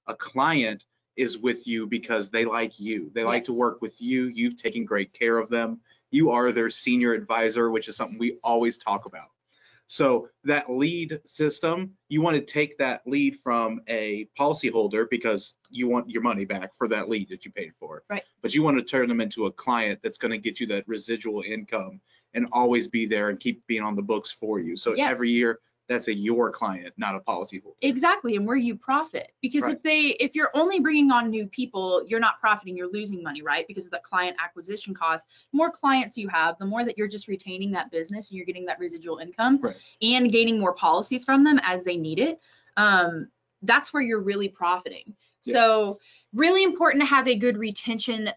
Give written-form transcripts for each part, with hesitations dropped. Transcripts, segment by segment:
A client is with you because they like you. They like to work with you. You've taken great care of them. You are their senior advisor, which is something we always talk about. So that lead system, you want to take that lead from a policyholder because you want your money back for that lead that you paid for. Right. But you want to turn them into a client that's going to get you that residual income and always be there and keep being on the books for you. So every year, that's your client, not a policyholder. Exactly, and where you profit. Because if you're only bringing on new people, you're not profiting, you're losing money, right? Because of the client acquisition cost. The more clients you have, the more that you're just retaining that business and you're getting that residual income and gaining more policies from them as they need it. That's where you're really profiting. So really important to have a good retention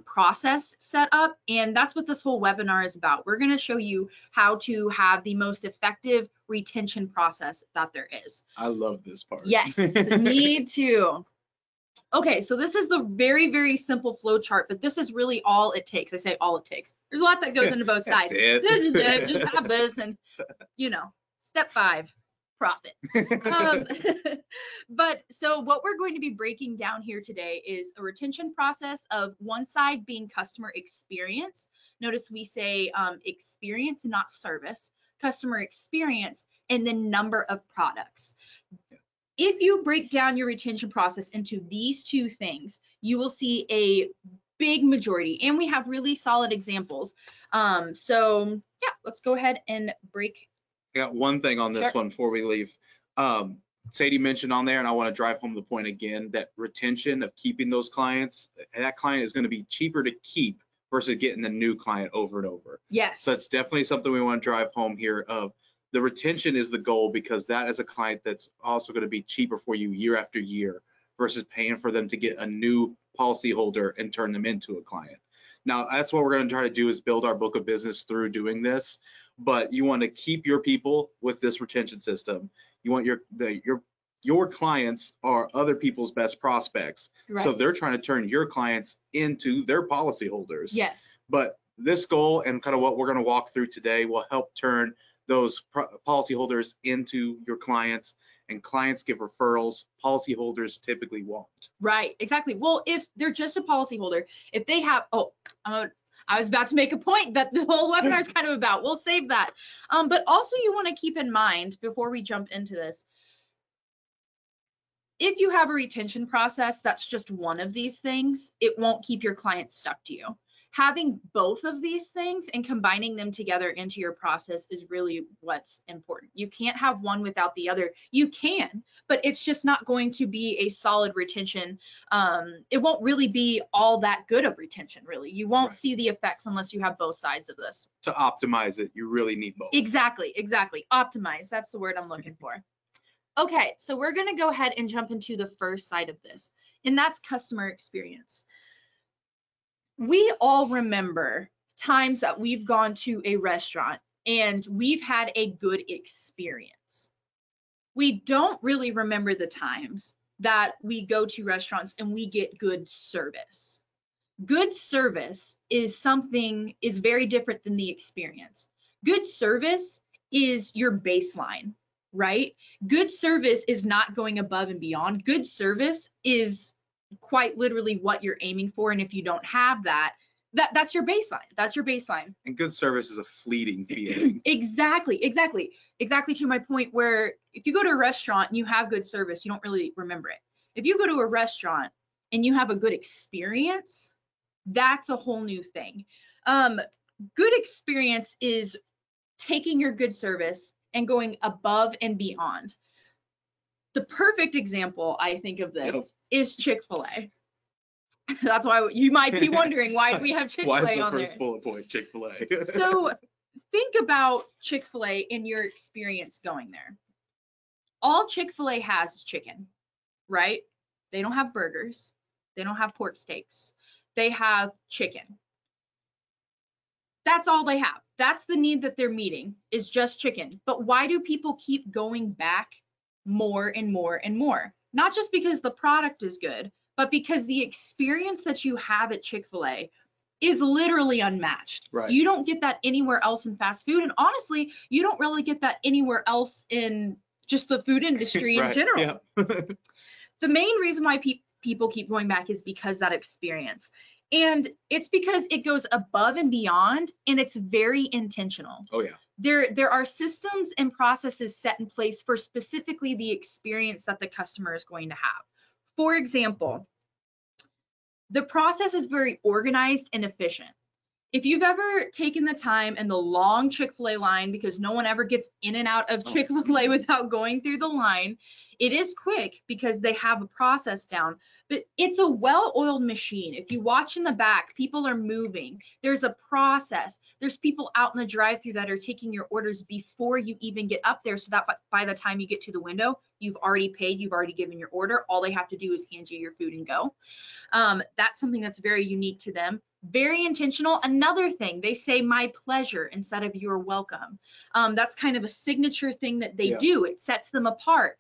process set up, and that's what this whole webinar is about. We're going to show you how to have the most effective retention process that there is. I love this part. Yes, me too. Okay, so this is the very, very simple flow chart, but this is really all it takes. I say all it takes. There's a lot that goes into both sides. This is it. Just have this, and step 5. Profit. But so what we're going to be breaking down here today is a retention process of one side being customer experience. Notice we say experience and not service, customer experience, and then number of products. If you break down your retention process into these two things, you will see a big majority, and we have really solid examples. So yeah, let's go ahead and break. I got one thing on this one before we leave. Sadie mentioned on there, and I want to drive home the point again, that retention of keeping those clients, that client is going to be cheaper to keep versus getting a new client over and over. Yes. So it's definitely something we want to drive home here of the retention is the goal, because that is a client that's also going to be cheaper for you year after year versus paying for them to get a new policyholder and turn them into a client. Now, that's what we're going to try to do, is build our book of business through doing this. But you want to keep your people with this retention system. You want your clients are other people's best prospects. Right. So they're trying to turn your clients into their policyholders. Yes. But this goal and kind of what we're going to walk through today will help turn those policyholders into your clients, and clients give referrals. Policyholders typically won't. Right, exactly. Well, if they're just a policyholder, if they have, I was about to make a point that the whole webinar is kind of about. We'll save that. But also you want to keep in mind before we jump into this, if you have a retention process that's just one of these things, it won't keep your clients stuck to you. Having both of these things and combining them together into your process is really what's important. You can't have one without the other. You can, but it's just not going to be a solid retention. It won't really be all that good of retention, really. You won't see the effects unless you have both sides of this. To optimize it, you really need both. Exactly. Optimize, that's the word I'm looking for. Okay, so we're gonna go ahead and jump into the first side of this, and that's customer experience. We all remember times that we've gone to a restaurant and we've had a good experience. We don't really remember the times that we go to restaurants and we get good service. Good service is very different than the experience. Good service is your baseline, right? Good service is not going above and beyond. Good service is quite literally what you're aiming for, and if you don't have that, that's your baseline. And good service is a fleeting feeling. Exactly to my point, where if you go to a restaurant and you have good service, you don't really remember it. If you go to a restaurant and you have a good experience, that's a whole new thing. Good experience is taking your good service and going above and beyond. The perfect example, I think, of this is Chick-fil-A. That's why you might be wondering, why do we have Chick-fil-A on there? Why is the first bullet point Chick-fil-A? So think about Chick-fil-A and your experience going there. All Chick-fil-A has is chicken, right? They don't have burgers. They don't have pork steaks. They have chicken. That's all they have. That's the need that they're meeting, is just chicken. But why do people keep going back more and more and more? Not just because the product is good, but because the experience that you have at Chick-fil-A is literally unmatched. Right. You don't get that anywhere else in fast food, and honestly, you don't really get that anywhere else in just the food industry in general. The main reason why people keep going back is because that experience. And it's because it goes above and beyond, and it's very intentional. Oh yeah. There are systems and processes set in place for specifically the experience that the customer is going to have. For example, the process is very organized and efficient. If you've ever taken the time in the long Chick-fil-A line, because no one ever gets in and out of Chick-fil-A without going through the line, it is quick because they have a process down, but it's a well-oiled machine. If you watch in the back, people are moving. There's a process. There's people out in the drive-thru that are taking your orders before you even get up there, so that by the time you get to the window, you've already paid, you've already given your order. All they have to do is hand you your food and go. That's something that's very unique to them. Very intentional. Another thing, they say my pleasure instead of you're welcome. That's kind of a signature thing that they do. It sets them apart.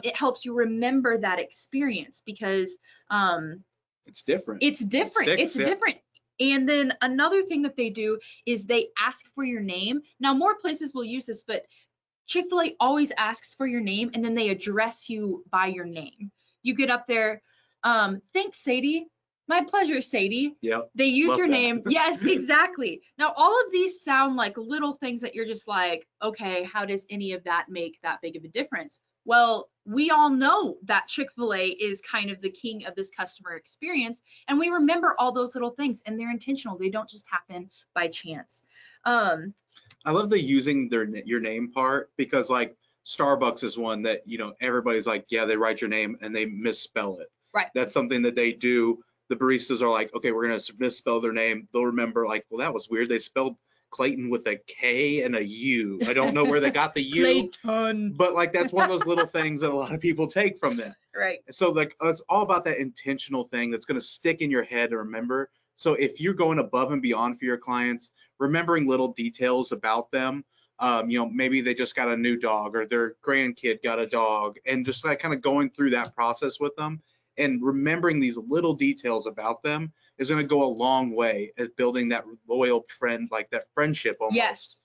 It helps you remember that experience because it's different. It's different. It's different. And then another thing that they do is they ask for your name. Now, more places will use this, but Chick-fil-A always asks for your name, and then they address you by your name. You get up there, thanks, Sadie. My pleasure, Sadie. Yep. They use your that. name. Yes, exactly. Now, all of these sound like little things that you're just like, okay, how does any of that make that big of a difference? Well, we all know that Chick-fil-A is kind of the king of this customer experience, and we remember all those little things, and they're intentional. They don't just happen by chance. I love the using your name part, because like Starbucks is one that, you know, everybody's like, yeah, they write your name and they misspell it. Right. That's something that they do. The baristas are like, okay, we're going to misspell their name. They'll remember like, well, that was weird. They spelled Clayton with a K and a U. I don't know where they got the U, Clayton. but like, that's one of those little things that a lot of people take from them. Right. So like, it's all about that intentional thing that's going to stick in your head and remember. So if you're going above and beyond for your clients, remembering little details about them, you know, maybe they just got a new dog or their grandkid got a dog, and just like kind of going through that process with them and remembering these little details about them is going to go a long way at building that loyal friend, like that friendship almost. Yes.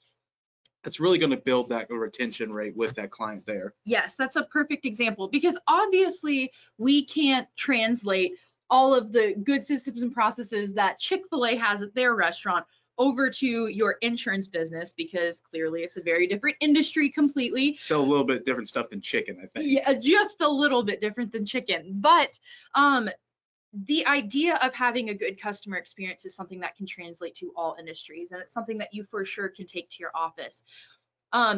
It's really going to build that retention rate with that client there. Yes, that's a perfect example, because obviously we can't translate all of the good systems and processes that Chick-fil-A has at their restaurant over to your insurance business, because clearly it's a very different industry completely. So a little bit different stuff than chicken, I think. Yeah, just a little bit different than chicken. But the idea of having a good customer experience is something that can translate to all industries, and it's something that you for sure can take to your office.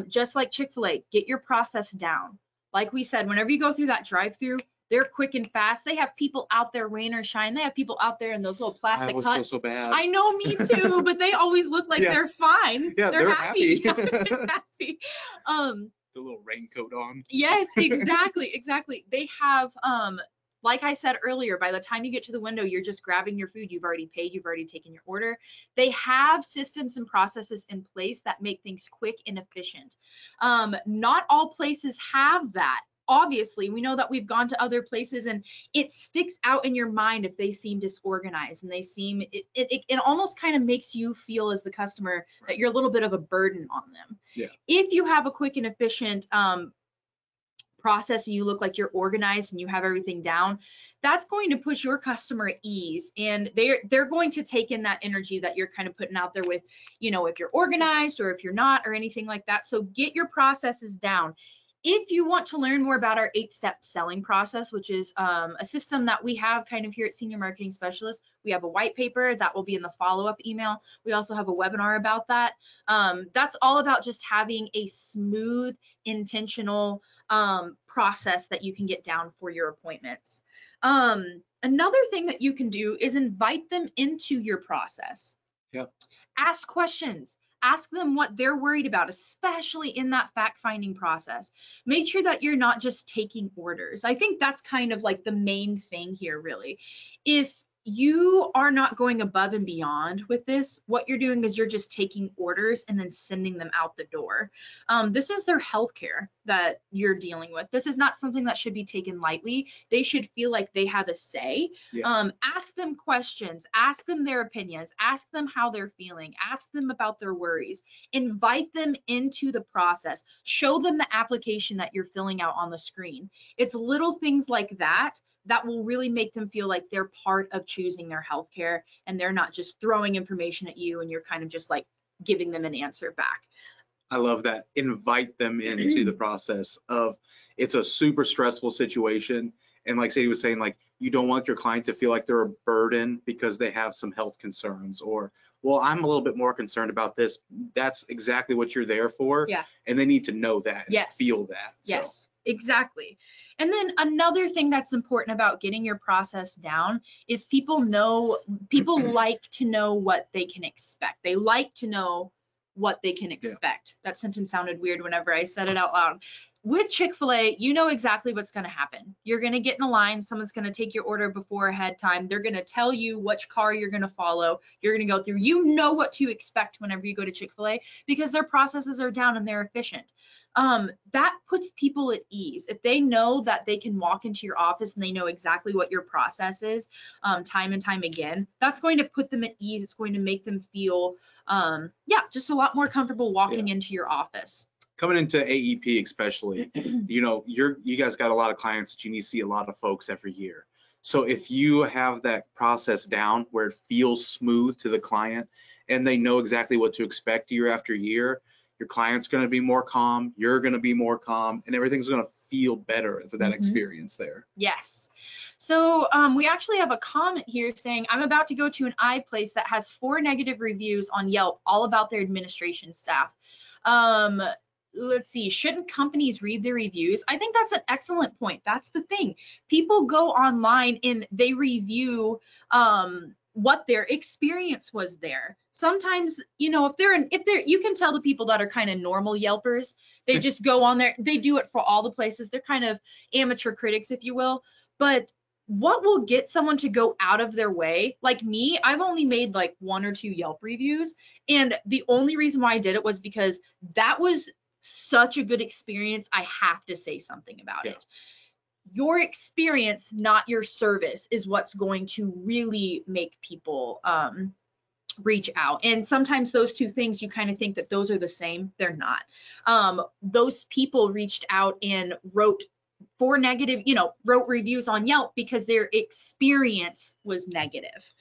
Just like Chick-fil-A, get your process down. Like we said, whenever you go through that drive-through, they're quick and fast. They have people out there, rain or shine. They have people out there in those little plastic I huts. feel so bad. I know, me too, but they always look like they're fine. Yeah, they're happy. They're happy. The little raincoat on. Yes, exactly, exactly. They have, like I said earlier, by the time you get to the window, you're just grabbing your food. You've already paid. You've already taken your order. They have systems and processes in place that make things quick and efficient. Not all places have that. Obviously, we know that we've gone to other places and it sticks out in your mind if they seem disorganized and they seem, it almost kind of makes you feel as the customer that you're a little bit of a burden on them. Yeah. If you have a quick and efficient process and you look like you're organized and you have everything down, that's going to push your customer at ease, and they're going to take in that energy that you're kind of putting out there with, you know, if you're organized or if you're not or anything like that. So get your processes down. If you want to learn more about our 8-step selling process, which is a system that we have kind of here at Senior Marketing Specialist, we have a white paper that will be in the follow-up email. We also have a webinar about that. That's all about just having a smooth, intentional process that you can get down for your appointments. Another thing that you can do is invite them into your process. Yeah. Ask questions. Ask them what they're worried about, especially in that fact-finding process. Make sure that you're not just taking orders. I think that's kind of like the main thing here, really. If you are not going above and beyond with this. What you're doing is you're just taking orders and then sending them out the door. This is their healthcare that you're dealing with. This is not something that should be taken lightly. They should feel like they have a say. Yeah. Ask them questions, ask them their opinions, ask them how they're feeling, ask them about their worries, invite them into the process, show them the application that you're filling out on the screen. It's little things like that that will really make them feel like they're part of choosing their healthcare, and they're not just throwing information at you and you're kind of just like giving them an answer back. I love that. Invite them into the process of, it's a super stressful situation. And like Sadie was saying, like, you don't want your client to feel like they're a burden because they have some health concerns, or, well, I'm a little bit more concerned about this. That's exactly what you're there for. Yeah. And they need to know that, and Yes. feel that. Yes, exactly. And then another thing that's important about getting your process down is people like to know what they can expect. They like to know what they can expect. That sentence sounded weird whenever I said it out loud. With Chick-fil-A, you know exactly what's going to happen. You're going to get in the line. Someone's going to take your order before ahead time. They're going to tell you which car you're going to follow. You're going to go through. You know what to expect whenever you go to Chick-fil-A because their processes are down and they're efficient. That puts people at ease. If they know that they can walk into your office and they know exactly what your process is, time and time again, that's going to put them at ease. It's going to make them feel, just a lot more comfortable walking into your office. Coming into AEP especially, you know, you guys got a lot of clients that you need to see a lot of folks every year. So if you have that process down where it feels smooth to the client and they know exactly what to expect year after year, your client's going to be more calm, you're going to be more calm, and everything's going to feel better for that experience there. Yes. So we actually have a comment here saying, I'm about to go to an iPlace that has 4 negative reviews on Yelp, all about their administration staff. Let's see, shouldn't companies read the reviews? I think that's an excellent point. That's the thing. People go online and they review what their experience was there. Sometimes, you know, you can tell the people that are kind of normal Yelpers, they just go on there, they do it for all the places. They're kind of amateur critics, if you will. But what will get someone to go out of their way? Like me, I've only made like 1 or 2 Yelp reviews. And the only reason why I did it was because that was such a good experience. I have to say something about it. Your experience, not your service, is what's going to really make people reach out. And sometimes those two things, you kind of think that those are the same. They're not. Those people reached out and wrote reviews on Yelp because their experience was negative.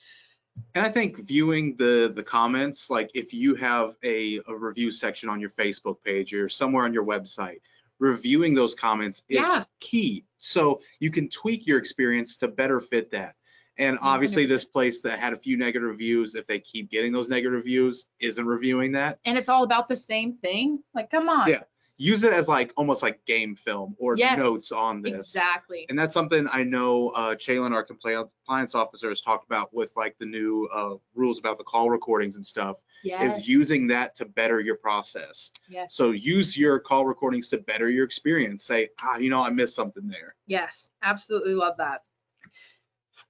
And I think viewing the comments, like if you have a review section on your Facebook page or somewhere on your website, reviewing those comments is key. So you can tweak your experience to better fit that. And obviously 100%. This place that had a few negative reviews, if they keep getting those negative reviews, isn't reviewing that. And it's all about the same thing. Like, come on. Yeah. Use it as like almost like game film or notes on this. Exactly. And that's something I know Chaylin, our compliance officer, has talked about with like the new rules about the call recordings and stuff. Yes. Is using that to better your process. Yes. So use your call recordings to better your experience. Say, I missed something there. Yes, absolutely love that.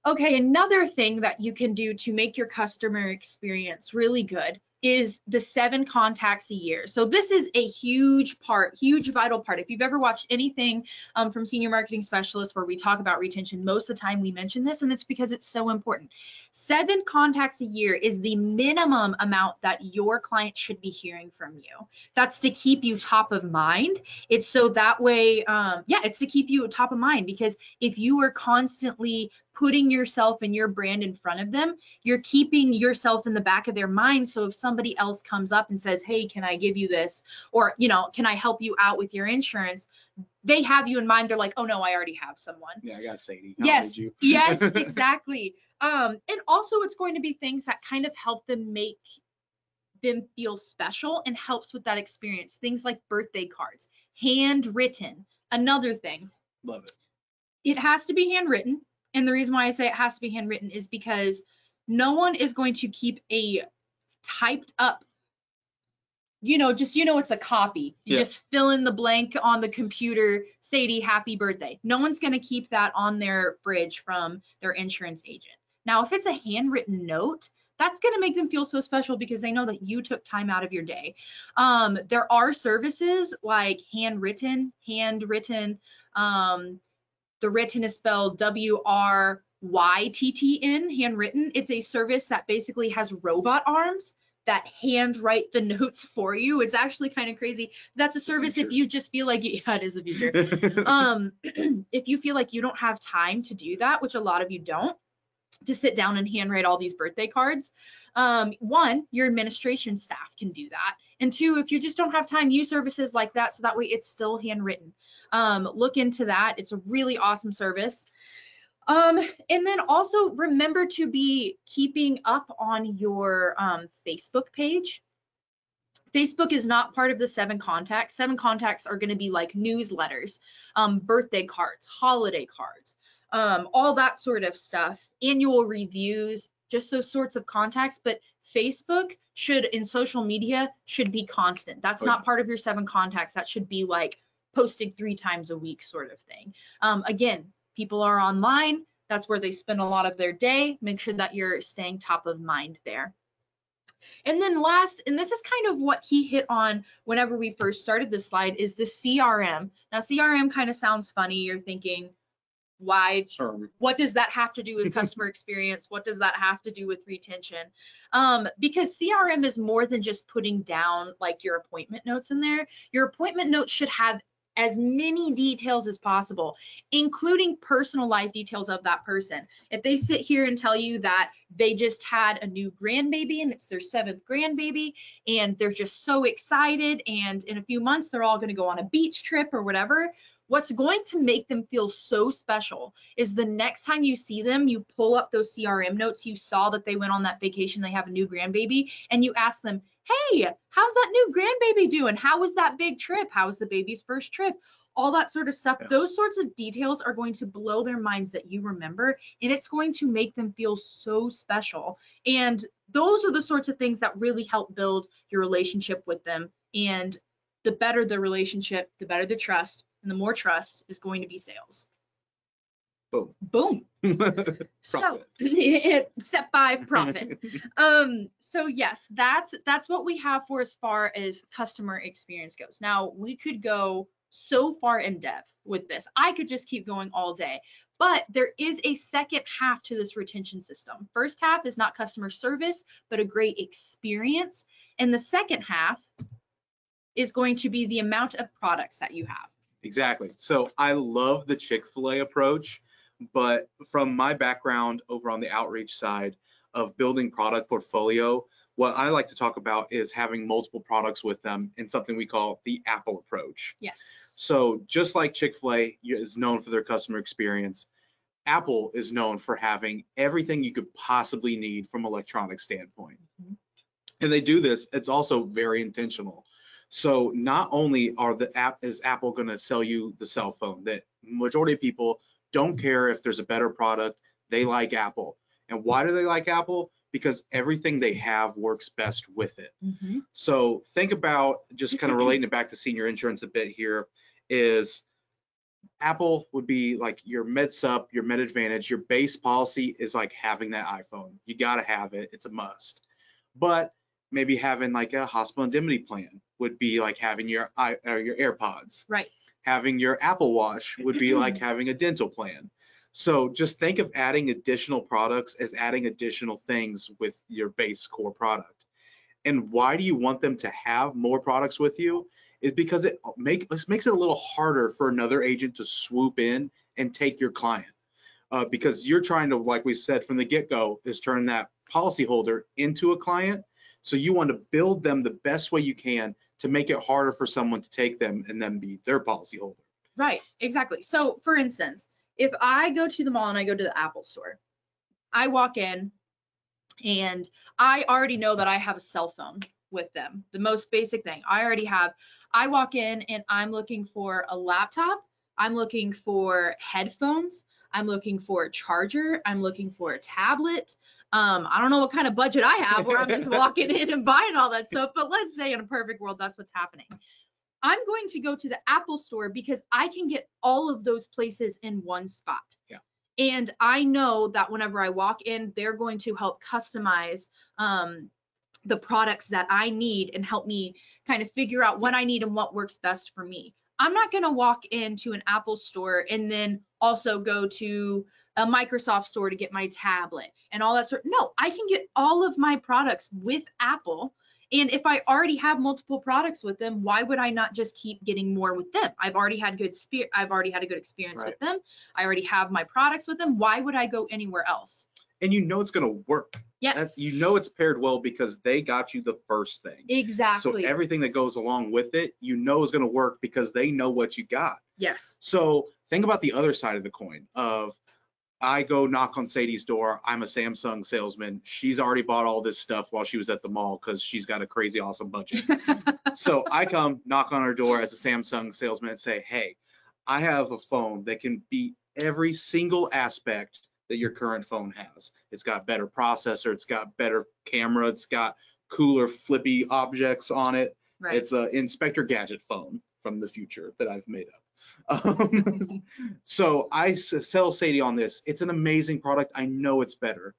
Okay, another thing that you can do to make your customer experience really good is the 7 contacts a year. So this is a huge vital part. If you've ever watched anything from Senior Marketing Specialists where we talk about retention, most of the time we mention this, and it's because it's so important. 7 contacts a year is the minimum amount that your client should be hearing from you. That's to keep you top of mind. It's so that way, it's to keep you top of mind, because if you are constantly putting yourself and your brand in front of them, you're keeping yourself in the back of their mind. So if somebody else comes up and says, hey, can I give you this? Or, can I help you out with your insurance? They have you in mind. They're like, oh no, I already have someone. Yeah, I got Sadie. Yes, yes, exactly. And also it's going to be things that kind of help them make them feel special and helps with that experience. Things like birthday cards, handwritten, another thing. Love it. It has to be handwritten. And the reason why I say it has to be handwritten is because no one is going to keep a typed up, it's a copy. You just fill in the blank on the computer, Sadie, happy birthday. No one's going to keep that on their fridge from their insurance agent. Now, if it's a handwritten note, that's going to make them feel so special because they know that you took time out of your day. There are services like handwritten. The written is spelled WRYTTN, handwritten. It's a service that basically has robot arms that handwrite the notes for you. It's actually kind of crazy. That's a service if you just feel like yeah, it is a future. If you feel like you don't have time to do that, which a lot of you don't, to sit down and handwrite all these birthday cards. One, your administration staff can do that. And two, if you just don't have time, use services like that so that way it's still handwritten. Look into that. It's a really awesome service. And then also remember to be keeping up on your Facebook page. Facebook is not part of the 7 contacts. 7 contacts are going to be like newsletters, birthday cards, holiday cards, all that sort of stuff, annual reviews, just those sorts of contacts. But Facebook should, in social media, should be constant. That's not part of your 7 contacts. That should be like posting 3 times a week sort of thing. Again, people are online. That's where they spend a lot of their day. Make sure that you're staying top of mind there. And then last, and this is kind of what he hit on whenever we first started this slide, is the CRM. Now, CRM kind of sounds funny. You're thinking, why? What does that have to do with customer experience? What does that have to do with retention? Because CRM is more than just putting down like your appointment notes in there. Your appointment notes should have as many details as possible, including personal life details of that person. If they sit here and tell you that they just had a new grandbaby and it's their 7th grandbaby and they're just so excited, and in a few months they're all going to go on a beach trip or whatever, what's going to make them feel so special is the next time you see them, you pull up those CRM notes, you saw that they went on that vacation, they have a new grandbaby, and you ask them, hey, how's that new grandbaby doing? How was that big trip? How was the baby's first trip? All that sort of stuff. Yeah. Those sorts of details are going to blow their minds that you remember, and it's going to make them feel so special. And those are the sorts of things that really help build your relationship with them. And the better the relationship, the better the trust, and the more trust is going to be sales. Boom. Boom. So step 5, profit. So yes, that's what we have for as far as customer experience goes. Now we could go so far in depth with this. I could just keep going all day, but there is a second half to this retention system. First half is not customer service, but a great experience. And the second half is going to be the amount of products that you have. Exactly. So I love the Chick-fil-A approach, but from my background over on the outreach side of building product portfolio, what I like to talk about is having multiple products with them in something we call the Apple approach. Yes. So just like Chick-fil-A is known for their customer experience, Apple is known for having everything you could possibly need from an electronic standpoint. Mm-hmm. And they do this, it's also very intentional. So not only is Apple going to sell you the cell phone, that majority of people don't care if there's a better product, they like Apple. And why do they like Apple? Because everything they have works best with it. Mm-hmm. So think about, just kind of relating it back to senior insurance a bit here, is Apple would be like your MedSup, your MedAdvantage, your base policy is like having that iPhone. You got to have it, it's a must. But maybe having like a hospital indemnity plan would be like having your AirPods. Right. Having your Apple Watch would be like having a dental plan. So just think of adding additional products as adding additional things with your base core product. And why do you want them to have more products with you? Is because it makes it a little harder for another agent to swoop in and take your client. Because you're trying to, like we said from the get-go, is turn that policyholder into a client. So you want to build them the best way you can to make it harder for someone to take them and then be their policyholder. Right, exactly. So for instance, if I go to the mall and I go to the Apple store, I walk in and I already know that I have a cell phone with them. The most basic thing I walk in and I'm looking for a laptop. I'm looking for headphones. I'm looking for a charger. I'm looking for a tablet. I don't know what kind of budget I have where I'm just walking in and buying all that stuff, but let's say in a perfect world, that's what's happening. I'm going to go to the Apple store because I can get all of those places in one spot. Yeah. And I know that whenever I walk in, they're going to help customize the products that I need and help me kind of figure out what I need and what works best for me. I'm not going to walk into an Apple store and then also go to a Microsoft store to get my tablet and all that sort. No, I can get all of my products with Apple. And if I already have multiple products with them, why would I not just keep getting more with them? I've already had a good experience Right. with them. I already have my products with them. Why would I go anywhere else? And you know it's going to work. Yes, You know it's paired well because they got you the first thing. exactly. So everything that goes along with it, you know is going to work because they know what you got. Yes. So think about the other side of the coin of I go knock on Sadie's door. I'm a Samsung salesman. She's already bought all this stuff while she was at the mall because she's got a crazy awesome budget. So I come knock on her door as a Samsung salesman and say, hey, I have a phone that can beat every single aspect that your current phone has. It's got better processor, it's got better camera, it's got cooler flippy objects on it. Right. It's an Inspector Gadget phone from the future that I've made up. So I sell Sadie on this. It's an amazing product. I know it's better.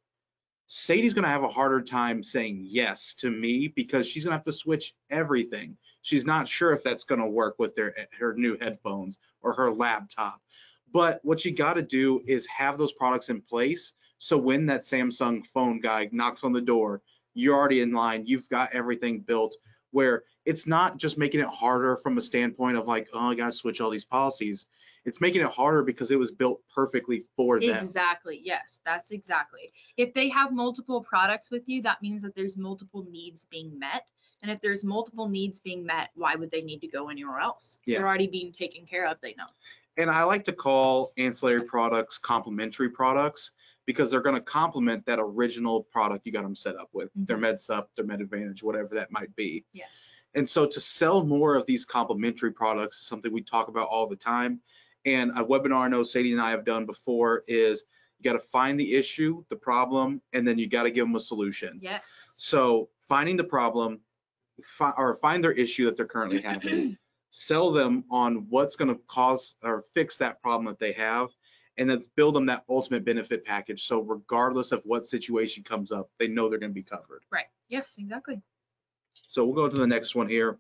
Sadie's going to have a harder time saying yes to me because she's going to have to switch everything. She's not sure if that's going to work with her new headphones or her laptop. But what you got to do is have those products in place. So when that Samsung phone guy knocks on the door, you're already in line. You've got everything built where it's not just making it harder from a standpoint of like, oh, I got to switch all these policies. It's making it harder because it was built perfectly for them. Exactly. Yes, that's exactly. If they have multiple products with you, that means that there's multiple needs being met. And if there's multiple needs being met, why would they need to go anywhere else? Yeah. They're already being taken care of, they know. And I like to call ancillary products complementary products because they're going to complement that original product you got them set up with, their MedSup, their MedAdvantage, whatever that might be. Yes. And so to sell more of these complementary products is something we talk about all the time. And a webinar I know Sadie and I have done before is you got to find the issue, the problem, and then you got to give them a solution. Yes. So finding the problem or find their issue that they're currently having, sell them on what's going to cause or fix that problem that they have, and then build them that ultimate benefit package. So regardless of what situation comes up, they know they're going to be covered. Right. Yes, exactly. So we'll go to the next one here.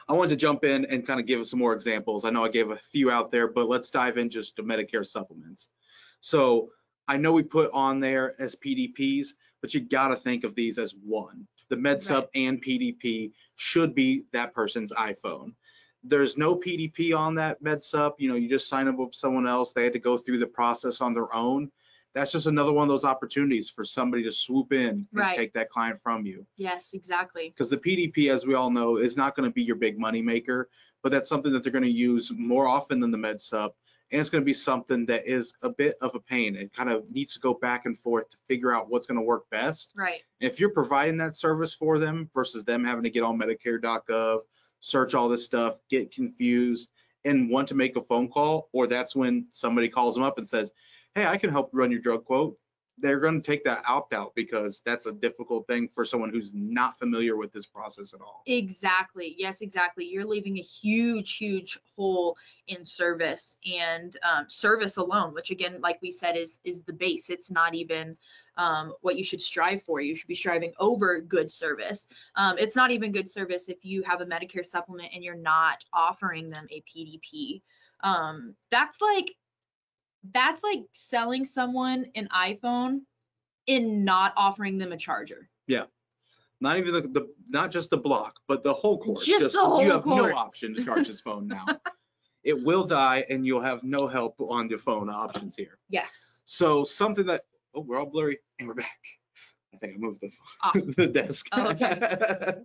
I wanted to jump in and kind of give some more examples. I know I gave a few out there, but let's dive in just to Medicare supplements. So I know we put on there as PDPs, but you got to think of these as one. The MedSup and PDP should be that person's iPhone. There's no PDP on that MedSup. You know, you just sign up with someone else. They had to go through the process on their own. That's just another one of those opportunities for somebody to swoop in and take that client from you. Yes, exactly. Because the PDP, as we all know, is not going to be your big money maker, but that's something that they're going to use more often than the MedSup. And it's going to be something that is a bit of a pain. It kind of needs to go back and forth to figure out what's going to work best. Right. And if you're providing that service for them versus them having to get on Medicare.gov, search all this stuff, get confused, and want to make a phone call, or that's when somebody calls them up and says, hey, I can help run your drug quote, they're going to take that opt-out because that's a difficult thing for someone who's not familiar with this process at all. Exactly. Yes, exactly. You're leaving a huge, huge hole in service and service alone, which again, like we said, is the base. It's not even what you should strive for. You should be striving over good service. It's not even good service if you have a Medicare supplement and you're not offering them a PDP. That's like selling someone an iPhone and not offering them a charger. Yeah. Not even not just the block, but the whole cord. Just the whole you have cord. no option to charge this phone now. It will die and you'll have no help on your phone options here. Yes. So something that, oh, we're all blurry and we're back. I think I moved the desk. Oh, okay.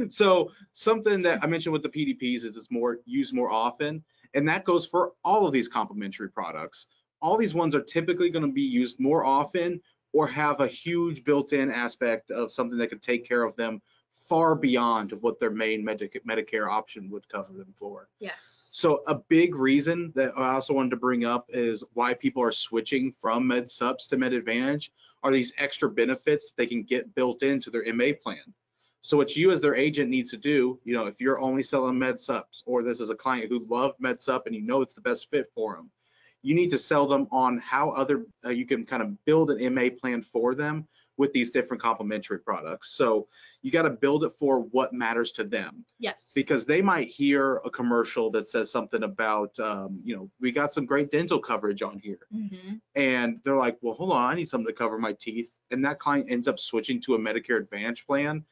So something that I mentioned with the PDPs is it's used more often, and that goes for all of these complementary products. All these ones are typically going to be used more often or have a huge built-in aspect of something that could take care of them far beyond what their main Medicare option would cover them for. Yes. So a big reason that I also wanted to bring up is why people are switching from MedSups to MedAdvantage are these extra benefits they can get built into their MA plan. So what you as their agent needs to do, you know, if you're only selling MedSups or this is a client who loved MedSup and you know it's the best fit for them, you need to sell them on how other you can kind of build an MA plan for them with these different complementary products. So you got to build it for what matters to them. Yes. Because they might hear a commercial that says something about, we got some great dental coverage on here. And they're like, well, hold on, I need something to cover my teeth. And that client ends up switching to a Medicare Advantage plan,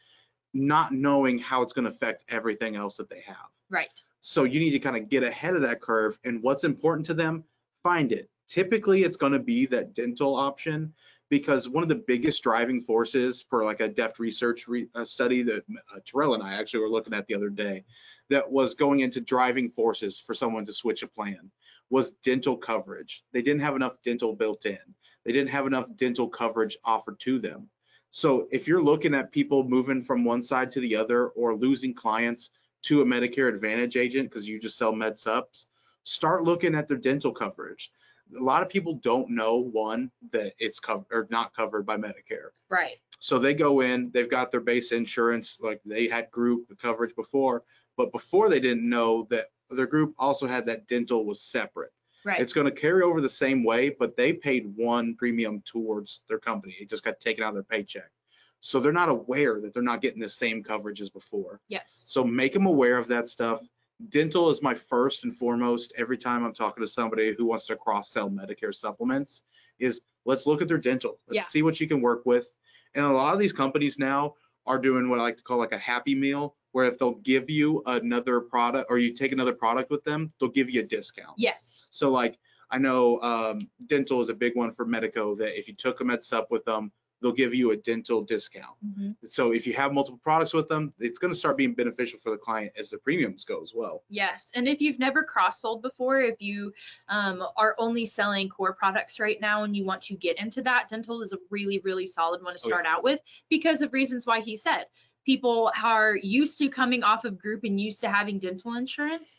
not knowing how it's going to affect everything else that they have. Right. So you need to kind of get ahead of that curve, and what's important to them, find it. Typically, it's going to be that dental option, because one of the biggest driving forces for like a Deft Research study that Terrell and I actually were looking at the other day, that was going into driving forces for someone to switch a plan, was dental coverage. They didn't have enough dental built in. They didn't have enough dental coverage offered to them. So if you're looking at people moving from one side to the other, or losing clients to a Medicare Advantage agent because you just sell med subs, start looking at their dental coverage. A lot of people don't know, one, that it's covered or not covered by Medicare. Right. So they go in, they've got their base insurance, like they had group coverage before, but before they didn't know that their group also had that dental was separate. Right. It's going to carry over the same way, but they paid one premium towards their company. It just got taken out of their paycheck. So they're not aware that they're not getting the same coverage as before. Yes. So make them aware of that stuff. Dental is my first and foremost every time I'm talking to somebody who wants to cross-sell Medicare supplements, is let's look at their dental. Let's see what you can work with. And a lot of these companies now are doing what I like to call like a happy meal, where if they'll give you another product, or you take another product with them, they'll give you a discount. Yes. So like, I know dental is a big one for Medico, that if you took a med sup with them, they'll give you a dental discount. So if you have multiple products with them, it's going to start being beneficial for the client as the premiums go as well. Yes. And if you've never cross-sold before, if you are only selling core products right now and you want to get into that, dental is a really, really solid one to start out with, because of reasons why he said. People are used to coming off of group and used to having dental insurance.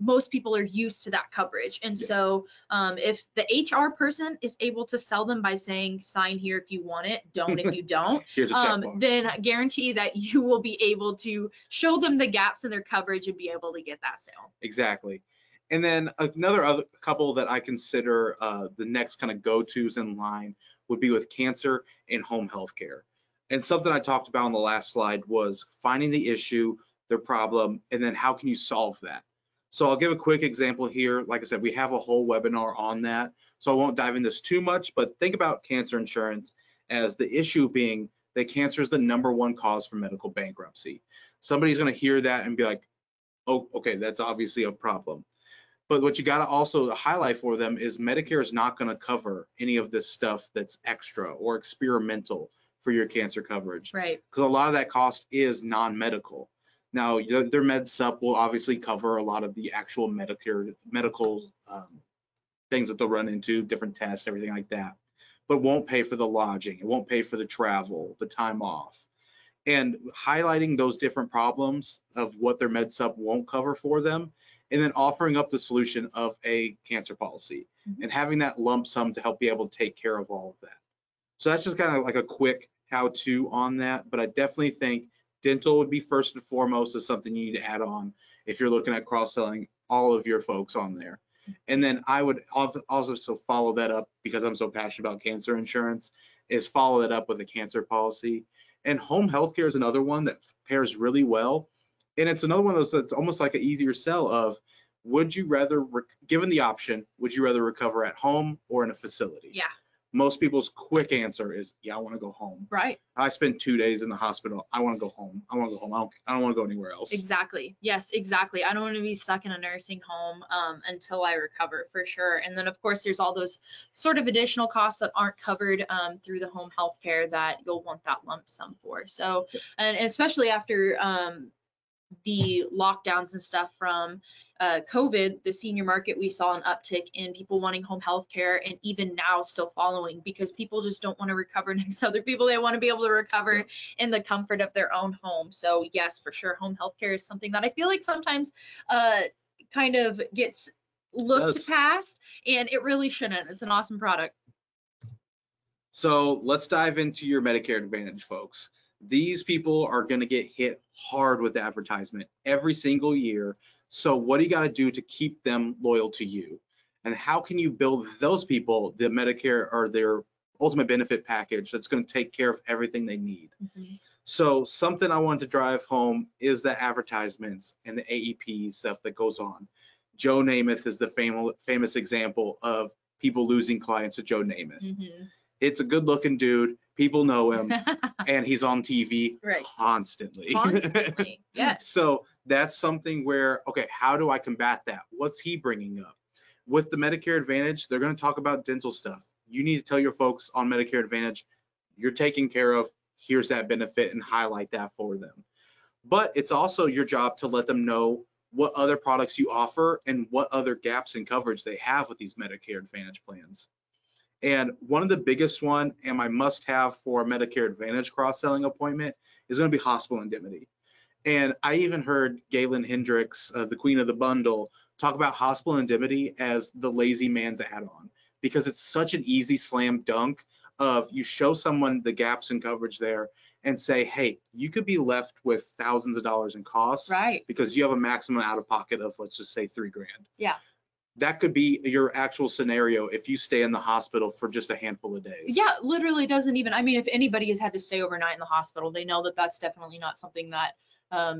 Most people are used to that coverage. And so if the HR person is able to sell them by saying, sign here if you want it, don't if you don't, then I guarantee that you will be able to show them the gaps in their coverage and be able to get that sale. Exactly. And then another couple that I consider the next kind of go-tos in line would be with cancer and home health care. And something I talked about on the last slide was finding the issue, their problem, and then how can you solve that? So I'll give a quick example here. Like I said, we have a whole webinar on that, so I won't dive into this too much, but think about cancer insurance as the issue being that cancer is the #1 cause for medical bankruptcy. Somebody's going to hear that and be like, oh, okay, that's obviously a problem. But what you got to also highlight for them is Medicare is not going to cover any of this stuff that's extra or experimental for your cancer coverage. Right. Because a lot of that cost is non-medical. Now, their med sup will obviously cover a lot of the actual medical things that they'll run into, different tests, everything like that, but won't pay for the lodging. It won't pay for the travel, the time off. And highlighting those different problems of what their med sup won't cover for them, and then offering up the solution of a cancer policy and having that lump sum to help be able to take care of all of that. So that's just kind of like a quick how-to on that, but I definitely think dental would be first and foremost as something you need to add on if you're looking at cross-selling all of your folks on there. And then I would also follow that up, because I'm so passionate about cancer insurance, is follow that up with a cancer policy. And home healthcare is another one that pairs really well. And it's another one of those that's almost like an easier sell of, would you rather, given the option, would you rather recover at home or in a facility? Yeah. Most people's quick answer is, yeah, I want to go home. Right. I spent 2 days in the hospital. I want to go home. I want to go home. I don't want to go anywhere else. Exactly. Yes, exactly. I don't want to be stuck in a nursing home until I recover, for sure. And then, of course, there's all those sort of additional costs that aren't covered through the home health care that you'll want that lump sum for. So, and especially after the lockdowns and stuff from COVID, the senior market, we saw an uptick in people wanting home health care, and even now still following, because people just don't want to recover next to other people. They want to be able to recover in the comfort of their own home. So yes, for sure, home health care is something that I feel like sometimes kind of gets looked past, and it really shouldn't. It's an awesome product. So let's dive into your Medicare Advantage, folks. These people are going to get hit hard with advertisement every single year. So what do you got to do to keep them loyal to you? and how can you build those people the Medicare or their ultimate benefit package that's going to take care of everything they need. Mhm. So something I wanted to drive home is the advertisements and the AEP stuff that goes on. Joe Namath is the famous example of people losing clients to Joe Namath. Mhm. It's a good looking dude. People know him and he's on TV Right. constantly. Constantly, yes. So that's something where, okay, how do I combat that? What's he bringing up? With the Medicare Advantage, they're going to talk about dental stuff. You need to tell your folks on Medicare Advantage, you're taken care of, here's that benefit, and highlight that for them. But it's also your job to let them know what other products you offer and what other gaps in coverage they have with these Medicare Advantage plans. And one of the biggest one, and my must-have for a Medicare Advantage cross-selling appointment, is going to be hospital indemnity. And I even heard Galen Hendricks, the queen of the bundle, talk about hospital indemnity as the lazy man's add-on, because it's such an easy slam dunk of you show someone the gaps in coverage there and say, hey, you could be left with thousands of dollars in costs Right. because you have a maximum out of pocket of, let's just say, $3,000. Yeah. That could be your actual scenario if you stay in the hospital for just a handful of days. Yeah, literally doesn't even, I mean, if anybody has had to stay overnight in the hospital, they know that that's definitely not something that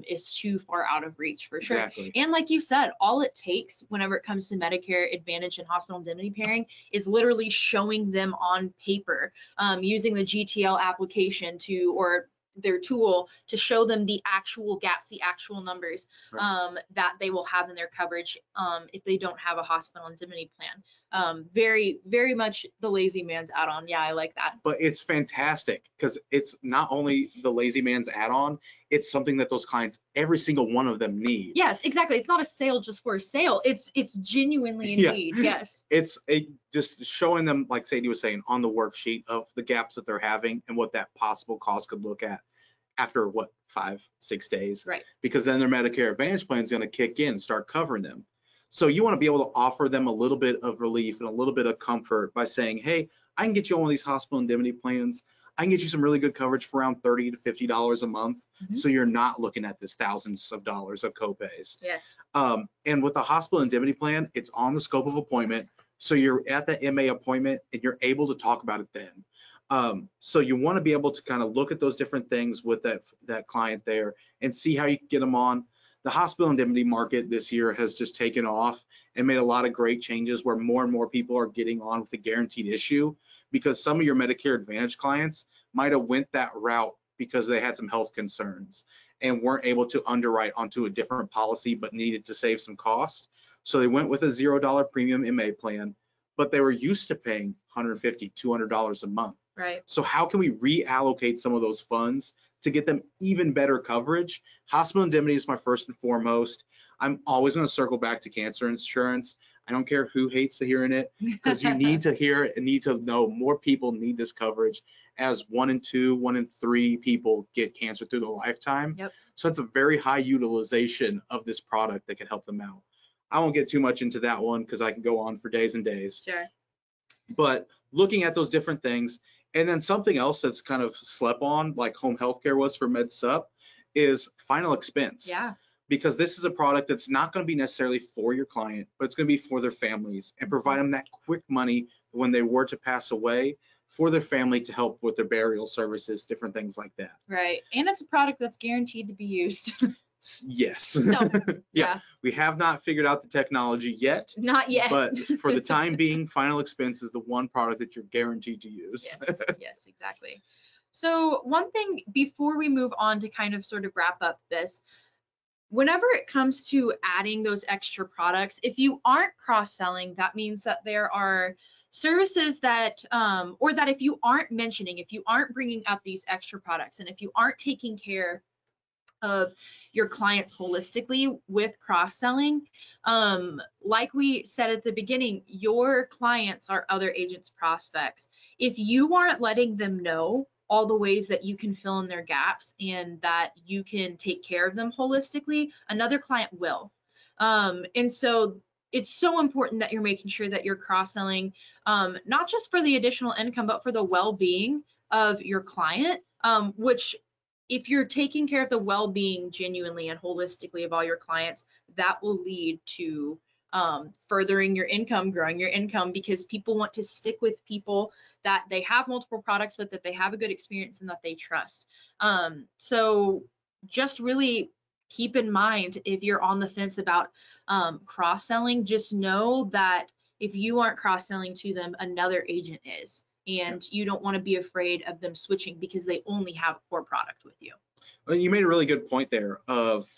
is too far out of reach for sure. Exactly. And like you said, all it takes whenever it comes to Medicare Advantage and hospital indemnity pairing is literally showing them on paper, using the GTL application or their tool to show them the actual gaps, the actual numbers that they will have in their coverage if they don't have a hospital indemnity plan. Very, very much the lazy man's add-on. Yeah, I like that. But it's fantastic because it's not only the lazy man's add-on, it's something that those clients, every single one of them need. Yes, exactly. It's not a sale just for a sale. It's genuinely in need. Yes. It's just showing them, like Sadie was saying, on the worksheet of the gaps that they're having and what that possible cost could look at after 5-6 days. Right. Because then their Medicare Advantage plan is going to kick in and start covering them. So you want to be able to offer them a little bit of relief and a little bit of comfort by saying, hey, I can get you on one of these hospital indemnity plans. I can get you some really good coverage for around $30 to $50 a month. Mhm. So you're not looking at this thousands of dollars of copays. Yes. And with the hospital indemnity plan, it's on the scope of appointment. So you're at the MA appointment and you're able to talk about it then. So you want to be able to kind of look at those different things with that client there and see how you can get them on. The hospital indemnity market this year has just taken off and made a lot of great changes where more and more people are getting on with the guaranteed issue, because some of your Medicare Advantage clients might have went that route because they had some health concerns and weren't able to underwrite onto a different policy but needed to save some cost. So they went with a $0 premium MA plan, but they were used to paying $150, $200 a month. Right. So how can we reallocate some of those funds to get them even better coverage? Hospital indemnity is my first and foremost. I'm always going to circle back to cancer insurance. I don't care who hates hearing it, because you need to hear it and need to know more people need this coverage, as 1 in 2, 1 in 3 people get cancer through the lifetime. Yep. So it's a very high utilization of this product that can help them out. I won't get too much into that one because I can go on for days and days. Sure. But looking at those different things, and then something else that's kind of slept on, like home healthcare was for MedSup, is final expense. Yeah. Because this is a product that's not going to be necessarily for your client, but it's going to be for their families and provide them that quick money when they were to pass away for their family to help with their burial services, different things like that. Right. And it's a product that's guaranteed to be used. Yes. No. Yeah. We have not figured out the technology yet. Not yet. But for the time being, final expense is the one product that you're guaranteed to use. Yes, yes, exactly. So one thing before we move on to kind of sort of wrap up this, whenever it comes to adding those extra products, if you aren't cross-selling, that means that there are services that, or that if you aren't mentioning, if you aren't bringing up these extra products, and if you aren't taking care of your clients holistically with cross-selling, like we said at the beginning, your clients are other agents' prospects. If you aren't letting them know all the ways that you can fill in their gaps and that you can take care of them holistically, another client will. And so it's so important that you're making sure that you're cross-selling, not just for the additional income, but for the well-being of your client, which if you're taking care of the well-being genuinely and holistically of all your clients, that will lead to furthering your income, growing your income, because people want to stick with people that they have multiple products with, that they have a good experience and that they trust. So just really keep in mind, if you're on the fence about cross-selling, just know that if you aren't cross-selling to them, another agent is. And you don't want to be afraid of them switching because they only have a core product with you. Well, you made a really good point there of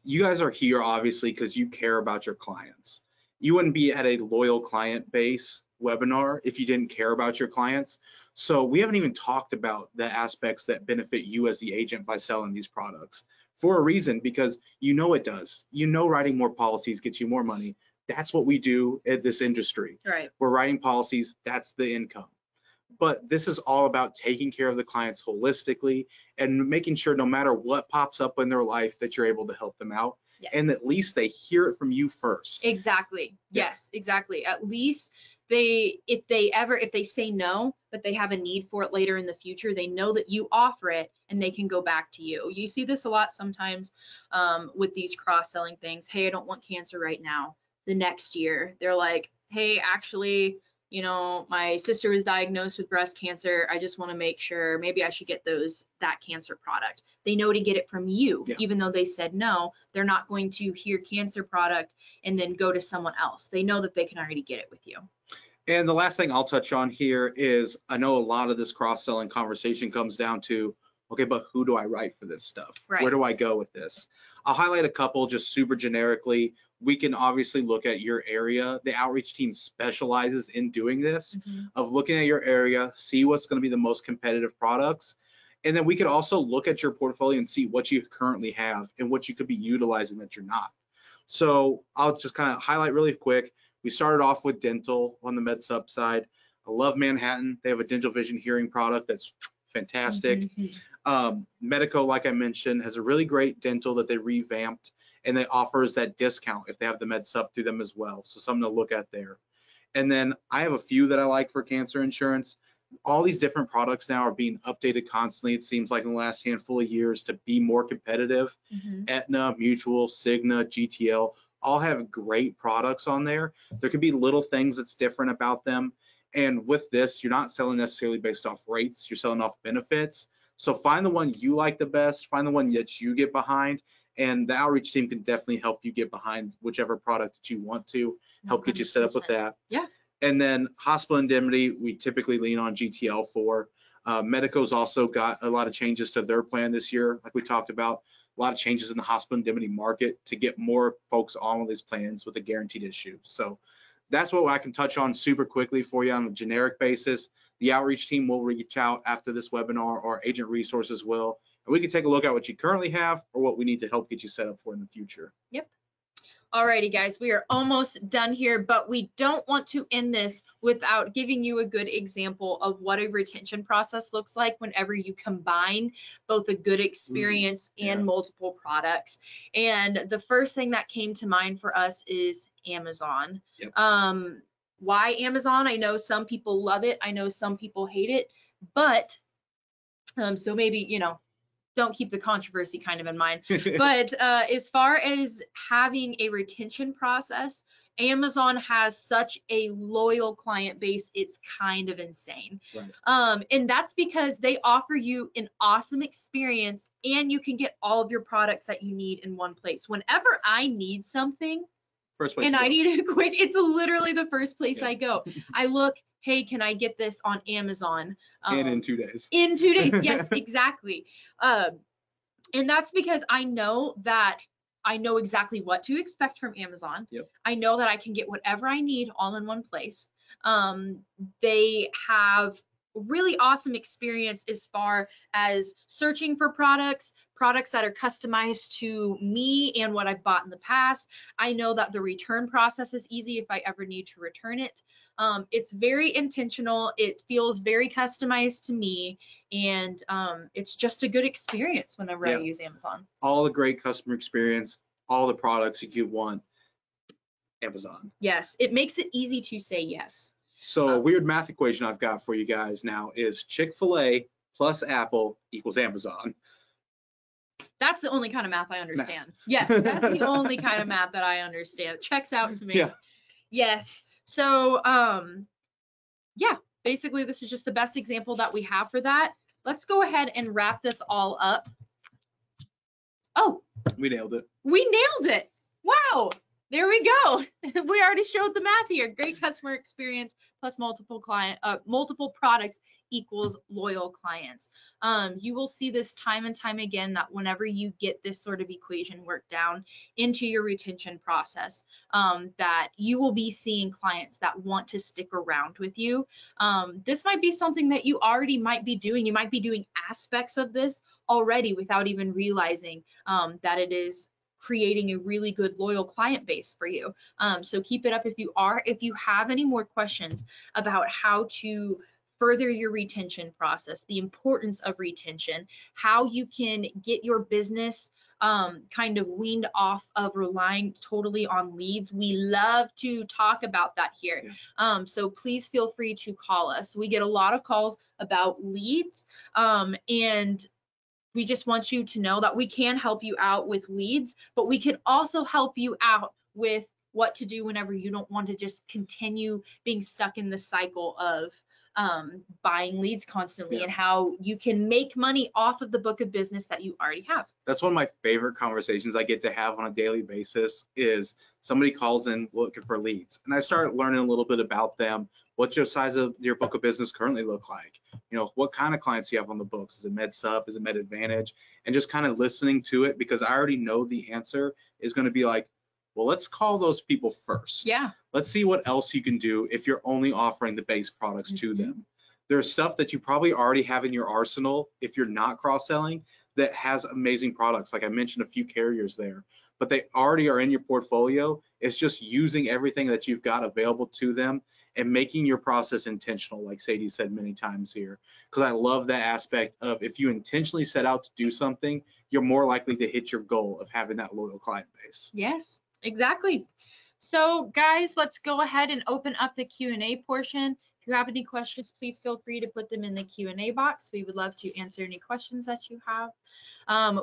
you guys are here obviously because you care about your clients. You wouldn't be at a loyal client base webinar if you didn't care about your clients. So we haven't even talked about the aspects that benefit you as the agent by selling these products for a reason, because you know it does. You know writing more policies gets you more money. That's what we do at this industry. Right. We're writing policies, that's the income. But this is all about taking care of the clients holistically and making sure no matter what pops up in their life that you're able to help them out. Yes. And at least they hear it from you first. Exactly. Yeah. Yes, exactly. At least if they say no, but they have a need for it later in the future, they know that you offer it and they can go back to you. You see this a lot sometimes with these cross-selling things. Hey, I don't want cancer right now. The next year, they're like, hey, actually, you know, my sister was diagnosed with breast cancer. I just want to make sure maybe I should get that cancer product. They know to get it from you, even though they said no. They're not going to hear cancer product and then go to someone else. They know that they can already get it with you. And the last thing I'll touch on here is, I know a lot of this cross-selling conversation comes down to, okay, but who do I write for this stuff? Right. Where do I go with this? I'll highlight a couple just super generically. We can obviously look at your area. The outreach team specializes in doing this, of looking at your area, see what's going to be the most competitive products. And then we could also look at your portfolio and see what you currently have and what you could be utilizing that you're not. So I'll just kind of highlight really quick. We started off with dental on the MedSup side. I love Manhattan. They have a dental vision hearing product that's fantastic. Medico, like I mentioned, has a really great dental that they revamped, and they offers that discount if they have the MedSup through them as well. So something to look at there. And then I have a few that I like for cancer insurance. All these different products now are being updated constantly. It seems like in the last handful of years to be more competitive. Aetna, Mutual, Cigna, GTL, all have great products on there. There could be little things that's different about them. And with this, you're not selling necessarily based off rates, you're selling off benefits. So find the one you like the best, find the one that you get behind, and the outreach team can definitely help you get behind whichever product that you want to, help get you set up with that. Yeah. And then hospital indemnity, we typically lean on GTL for. Medico's also got a lot of changes to their plan this year, like we talked about, a lot of changes in the hospital indemnity market to get more folks on these plans with a guaranteed issue. So that's what I can touch on super quickly for you on a generic basis. The outreach team will reach out after this webinar, or agent resources will, and we can take a look at what you currently have or what we need to help get you set up for in the future. Yep. Alrighty, guys, we are almost done here, but we don't want to end this without giving you a good example of what a retention process looks like whenever you combine both a good experience and multiple products. And the first thing that came to mind for us is Amazon. Why Amazon? I know some people love it. I know some people hate it, but so maybe, you know, don't keep the controversy kind of in mind. But as far as having a retention process, Amazon has such a loyal client base, it's kind of insane. Right. And that's because they offer you an awesome experience, and you can get all of your products that you need in one place. Whenever I need something and I need it quick, it's literally the first place I go. I look, hey, can I get this on Amazon? And in 2 days. In 2 days, yes, exactly. And that's because I know exactly what to expect from Amazon. I know that I can get whatever I need all in one place. They have really awesome experience as far as searching for products that are customized to me and what I've bought in the past. I know that the return process is easy if I ever need to return it. It's very intentional. It feels very customized to me, and it's just a good experience whenever I use Amazon. All the great customer experience, all the products you want, Amazon. Yes, it makes it easy to say yes. So a weird math equation I've got for you guys now is Chick-fil-A plus Apple equals Amazon. That's the only kind of math I understand. Yes, that's the only kind of math that I understand. It checks out to me. Yeah. Yes. So, yeah, basically this is just the best example that we have for that. Let's go ahead and wrap this all up. Oh, We nailed it. we nailed it. Wow. There we go. We already showed the math here. Great customer experience plus multiple products equals loyal clients. You will see this time and time again that whenever you get this sort of equation worked down into your retention process, that you will be seeing clients that want to stick around with you. This might be something that you already might be doing. You might be doing aspects of this already without even realizing that it is creating a really good loyal client base for you. So keep it up if you are. If you have any more questions about how to further your retention process, the importance of retention, how you can get your business kind of weaned off of relying totally on leads, we love to talk about that here. Yeah. So please feel free to call us. We get a lot of calls about leads, and we just want you to know that we can help you out with leads, but we can also help you out with what to do whenever you don't want to just continue being stuck in the cycle of buying leads constantly, and how you can make money off of the book of business that you already have. That's one of my favorite conversations I get to have on a daily basis is somebody calls in looking for leads. And I start learning a little bit about them. What's your size of your book of business currently look like? You know, what kind of clients do you have on the books? Is it Med Sup? Is it Med Advantage? And just kind of listening to it, because I already know the answer is going to be like, well, let's call those people first. Yeah. Let's see what else you can do if you're only offering the base products to them. There's stuff that you probably already have in your arsenal if you're not cross-selling that has amazing products. Like I mentioned a few carriers there, but they already are in your portfolio. It's just using everything that you've got available to them and making your process intentional, like Sadie said many times here, because I love that aspect of if you intentionally set out to do something, you're more likely to hit your goal of having that loyal client base. Yes, exactly. So guys, let's go ahead and open up the Q&A portion. If you have any questions, please feel free to put them in the Q&A box. We would love to answer any questions that you have.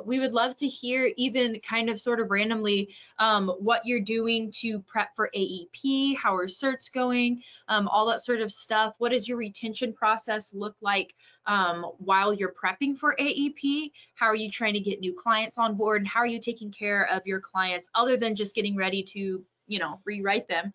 We would love to hear, even kind of sort of randomly, what you're doing to prep for AEP, how are certs going, all that sort of stuff. What does your retention process look like while you're prepping for AEP? How are you trying to get new clients on board? And how are you taking care of your clients other than just getting ready to, you know, rewrite them?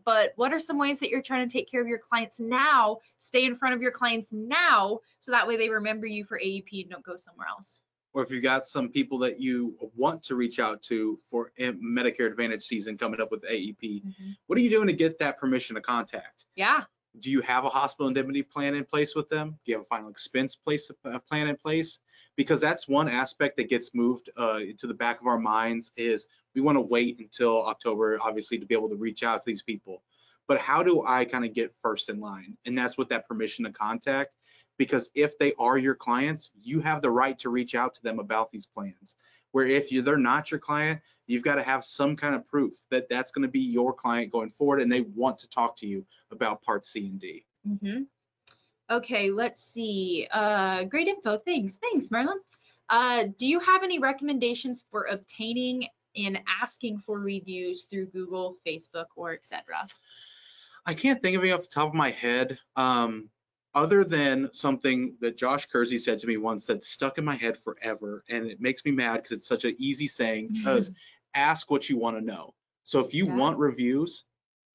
But what are some ways that you're trying to take care of your clients now, stay in front of your clients now, so that way they remember you for AEP and don't go somewhere else? Or if you've got some people that you want to reach out to for Medicare Advantage season coming up with AEP, what are you doing to get that permission to contact? Yeah. Do you have a hospital indemnity plan in place with them? Do you have a final expense plan in place? Because that's one aspect that gets moved to the back of our minds, is we want to wait until October, obviously, to be able to reach out to these people. But how do I kind of get first in line? And that's with that permission to contact. Because if they are your clients, you have the right to reach out to them about these plans. Where if they're not your client, you've got to have some kind of proof that that's going to be your client going forward and they want to talk to you about Part C and D. Okay, let's see. Great info. Thanks, Marlon. Do you have any recommendations for obtaining and asking for reviews through Google, Facebook, or etc.? I can't think of any off the top of my head. Other than something that Josh Kersey said to me once that stuck in my head forever, and it makes me mad because it's such an easy saying, because ask what you want to know. So if you want reviews,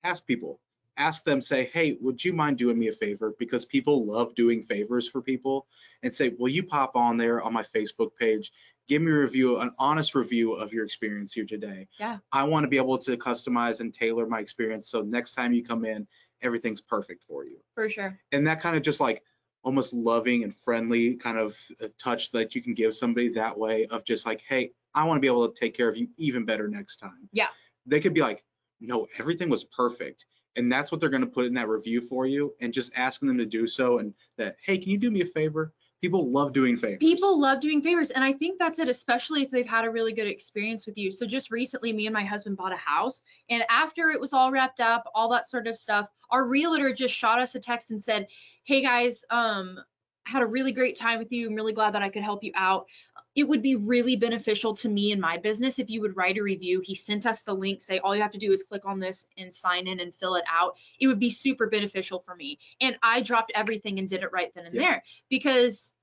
ask people. Ask them, say, hey, would you mind doing me a favor? Because people love doing favors for people. And say, will you pop on there on my Facebook page, give me a review, an honest review of your experience here today. Yeah. I want to be able to customize and tailor my experience so next time you come in, everything's perfect for you. For sure. And that kind of just like almost loving and friendly kind of touch that you can give somebody that way, of just like, hey, I want to be able to take care of you even better next time. Yeah. They could be like, no, everything was perfect. And that's what they're going to put in that review for you, and just asking them to do so. And that, hey, can you do me a favor? People love doing favors. People love doing favors. And I think that's it, especially if they've had a really good experience with you. So just recently, me and my husband bought a house, and after it was all wrapped up, all that sort of stuff, our realtor just shot us a text and said, hey guys, had a really great time with you. I'm really glad that I could help you out. it would be really beneficial to me and my business if you would write a review. He sent us the link, say all you have to do is click on this and sign in and fill it out. It would be super beneficial for me. And I dropped everything and did it right then and there, because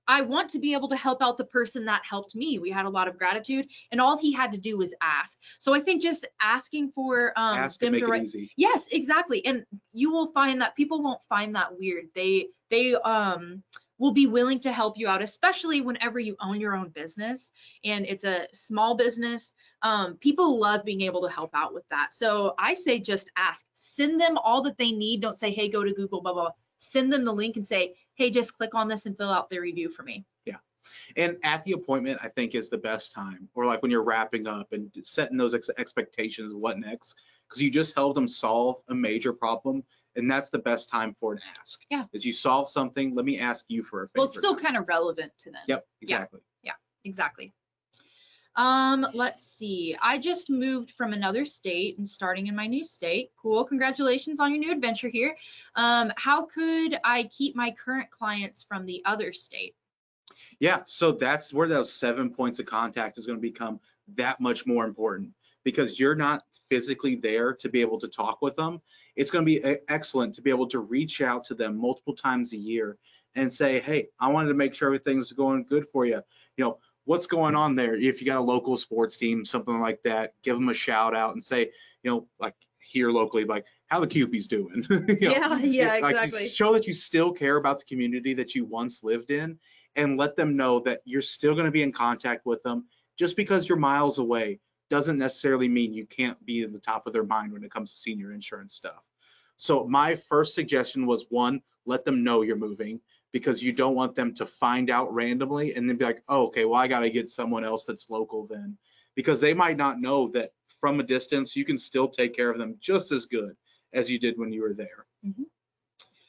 I want to be able to help out the person that helped me. We had a lot of gratitude, and all he had to do was ask. So I think just asking for Ask them and make to it write. easy. Yes, exactly. And you will find that people won't find that weird. They will be willing to help you out, especially whenever you own your own business and it's a small business. People love being able to help out with that. So I say just ask. Send them all that they need. Don't say, hey, go to Google, blah, blah, blah. Send them the link and say, hey, just click on this and fill out the review for me. Yeah. And at the appointment, I think is the best time, or like when you're wrapping up and setting those expectations of what next, because you just helped them solve a major problem. And that's the best time for an ask. Yeah. Is you solve something, let me ask you for a favor. Well, it's still kind of relevant to them. Yep, exactly. Yeah, exactly. Let's see. I just moved from another state and starting in my new state. Cool. Congratulations on your new adventure here. How could I keep my current clients from the other state? Yeah, so that's where those 7 points of contact is going to become that much more important, because you're not physically there to be able to talk with them. It's going to be excellent to be able to reach out to them multiple times a year and say, hey, I wanted to make sure everything's going good for you. You know, what's going on there? If you got a local sports team, something like that, give them a shout out and say, you know, like here locally, like how the Cupies doing. Yeah, like, exactly. show that you still care about the community that you once lived in, and let them know that you're still going to be in contact with them. Just because you're miles away doesn't necessarily mean you can't be in the top of their mind when it comes to senior insurance stuff. So my first suggestion was, one, let them know you're moving, because you don't want them to find out randomly and then be like, oh, okay, well, I got to get someone else that's local then, because they might not know that from a distance, you can still take care of them just as good as you did when you were there. Mm-hmm.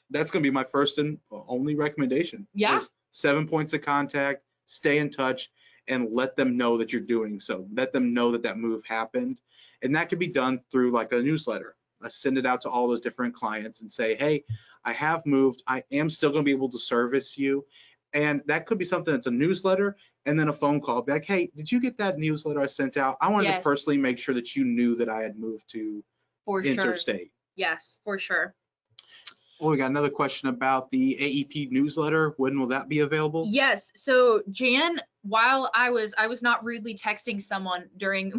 That's going to be my first and only recommendation. Yeah. 7 points of contact, stay in touch, and let them know that you're doing so. Let them know that that move happened. And that can be done through like a newsletter. I send it out to all those different clients and say, hey, I have moved. I am still going to be able to service you. And that could be something that's a newsletter and then a phone call. Be like, hey, did you get that newsletter I sent out? I wanted to personally make sure that you knew that I had moved to interstate. Sure. Yes, for sure. Oh, we got another question about the AEP newsletter. When will that be available? Yes. So Jan, while I was not rudely texting someone during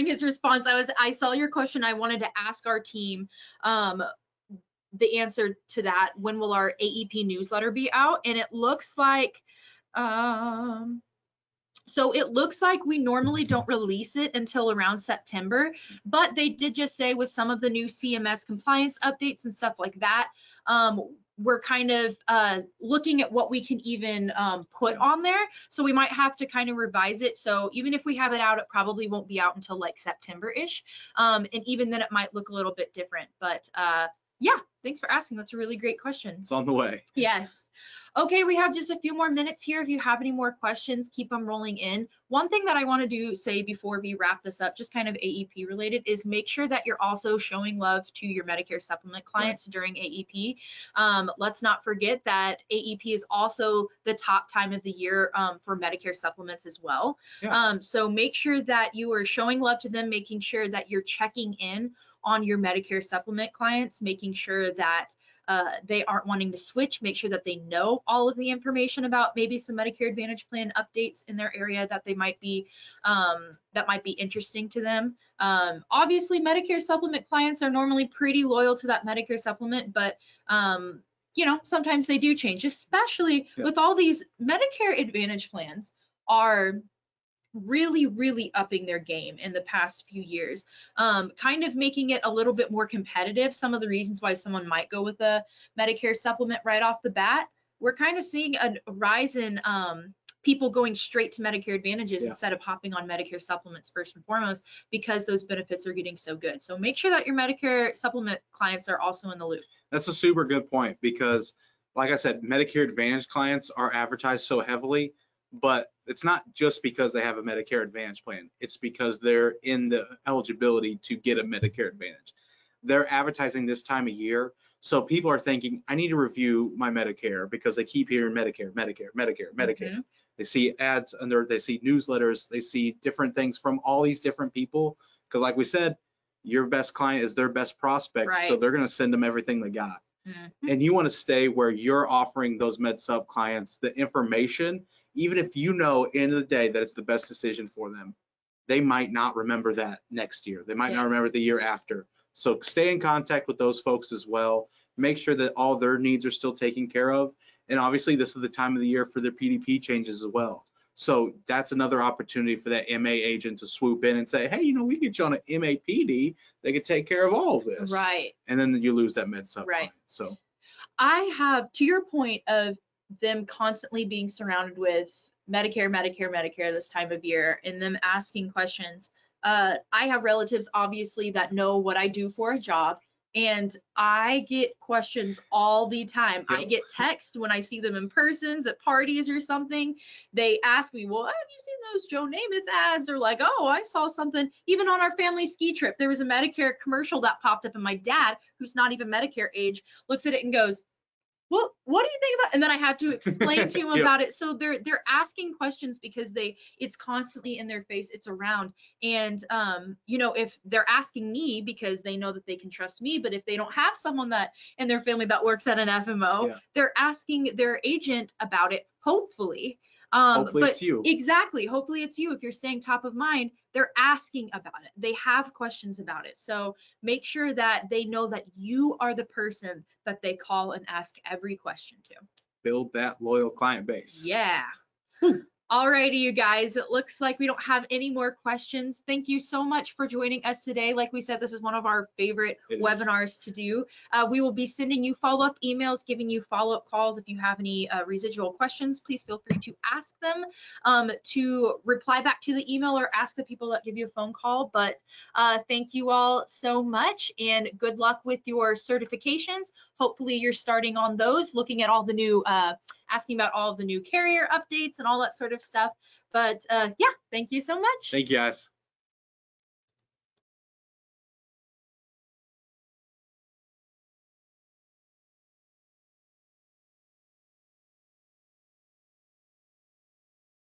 his response, I saw your question. I wanted to ask our team the answer to that. When will our AEP newsletter be out? And it looks like so it looks like we normally don't release it until around September, but they did just say with some of the new CMS compliance updates and stuff like that, we're kind of looking at what we can even put on there. So we might have to kind of revise it. So even if we have it out, it probably won't be out until like September-ish. And even then it might look a little bit different, but yeah, thanks for asking. That's a really great question. It's on the way. Yes. Okay, we have just a few more minutes here. If you have any more questions, keep them rolling in. One thing that I want to say before we wrap this up, just kind of AEP related, is make sure that you're also showing love to your Medicare supplement clients during AEP. Let's not forget that AEP is also the top time of the year for Medicare supplements as well. Yeah. So make sure that you are showing love to them, making sure that you're checking in on your Medicare supplement clients, making sure that they aren't wanting to switch, make sure that they know all of the information about maybe some Medicare Advantage plan updates in their area that they might be interesting to them. Obviously, Medicare supplement clients are normally pretty loyal to that Medicare supplement, but you know, sometimes they do change, especially with all these Medicare Advantage plans are really upping their game in the past few years, kind of making it a little bit more competitive. Some of the reasons why someone might go with a Medicare supplement right off the bat, we're kind of seeing a rise in people going straight to Medicare Advantages instead of hopping on Medicare supplements first and foremost, because those benefits are getting so good. So make sure that your Medicare supplement clients are also in the loop. That's a super good point, because like I said, Medicare Advantage clients are advertised so heavily, but it's not just because they have a Medicare Advantage plan. It's because they're in the eligibility to get a Medicare Advantage. They're advertising this time of year, so people are thinking, I need to review my Medicare because they keep hearing Medicare, Medicare, Medicare, Medicare. They see ads they see newsletters, they see different things from all these different people. Because like we said, your best client is their best prospect. So Right. they're going to send them everything they got. Mhm. And you want to stay where you're offering those MedSup clients the information, even if you know end of the day that it's the best decision for them. They might not remember that next year. They might not Yes. remember the year after. So stay in contact with those folks as well. Make sure that all their needs are still taken care of. And obviously this is the time of the year for their PDP changes as well. So that's another opportunity for that MA agent to swoop in and say, hey, you know, we get you on an MAPD. They could take care of all of this. Right. And then you lose that MedSup Right. client. So I have, to your point of them constantly being surrounded with Medicare, Medicare, Medicare this time of year, and them asking questions. I have relatives, obviously, that know what I do for a job, and I get questions all the time. I Yep. get texts when I see them in persons at parties or something. They ask me, well, have you seen those Joe Namath ads? Or like, oh, I saw something. Even on our family ski trip, there was a Medicare commercial that popped up, and my dad, who's not even Medicare age, looks at it and goes, well, what do you think about? And then I had to explain to him Yep. about it. So they're asking questions because it's constantly in their face, it's around. And you know, if they're asking me because they know that they can trust me, but if they don't have someone that in their family that works at an FMO, Yeah. they're asking their agent about it, hopefully. Hopefully But it's you. exactly, hopefully it's you. If you're staying top of mind, they're asking about it. They have questions about it. So make sure that they know that you are the person that they call and ask every question to. Build that loyal client base. Yeah. Alrighty, you guys, it looks like we don't have any more questions. Thank you so much for joining us today. Like we said, this is one of our favorite It is. webinars to do. We will be sending you follow-up emails, giving you follow-up calls. If you have any residual questions, please feel free to ask them, to reply back to the email or ask the people that give you a phone call. But thank you all so much, and good luck with your certifications. Hopefully you're starting on those, looking at all the new, asking about all of the new carrier updates and all that sort of stuff. But yeah, thank you so much. Thank you guys.